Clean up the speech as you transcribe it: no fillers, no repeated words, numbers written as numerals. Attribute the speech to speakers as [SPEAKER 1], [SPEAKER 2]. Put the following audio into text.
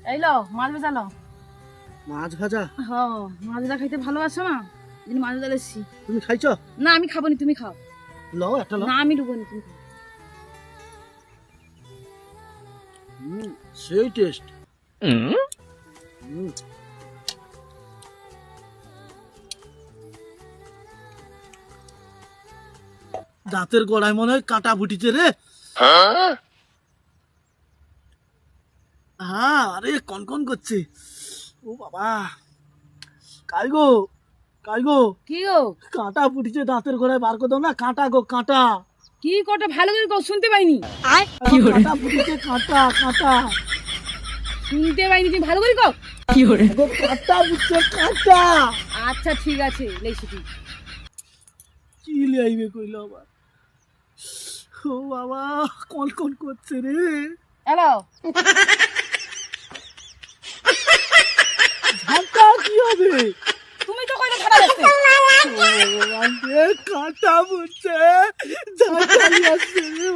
[SPEAKER 1] এই লো মাছ ভাজা লো।
[SPEAKER 2] মাছ ভাজা?
[SPEAKER 1] হ্যাঁ, মাছ ভাজা খাইতে ভালোবাসো না? এই মাছ ভাজা লেছি।
[SPEAKER 2] তুমি খাইছো?
[SPEAKER 1] না আমি খাবো নি, তুমি খাও।
[SPEAKER 2] লও একটা লও।
[SPEAKER 1] না আমি ডুবো নি, তুমি খাও।
[SPEAKER 2] সেই টেস্ট। দাঁতের গোড়ায় মনে হয় কাঁটা ফুটিছে রে। হ্যাঁ, আরে কনকন করছে। ও বাবা, কাইগো কাইগো,
[SPEAKER 1] কি গো?
[SPEAKER 2] কাঁটা ফুটিছে দাঁতের গোড়ায়, বার করে দাও না। কাঁটা গো কাঁটা।
[SPEAKER 1] কি কটা ভালো করে কও, শুনতে পাইনি।
[SPEAKER 2] কাঁটা ফুটিছে, কাঁটা কাঁটা
[SPEAKER 1] শুনতে পাইনি, তুমি ভালো করে কও।
[SPEAKER 2] গো, কাঁটা ফুটছে, কাঁটা।
[SPEAKER 1] আচ্ছা ঠিক আছে, লেছি ঠিক।
[SPEAKER 2] কি লাইবে কইলো আবার। ও বাবা, কনকন করছে রে।
[SPEAKER 1] হ্যালো,
[SPEAKER 2] ঝাঁটা কি হবে?
[SPEAKER 1] তুমি তো কইলে খারাপ লাগছে।
[SPEAKER 2] ও ভগবান রে, কাঁটা ফুটছে, ঝাঁটা নিয়ে আসছে রে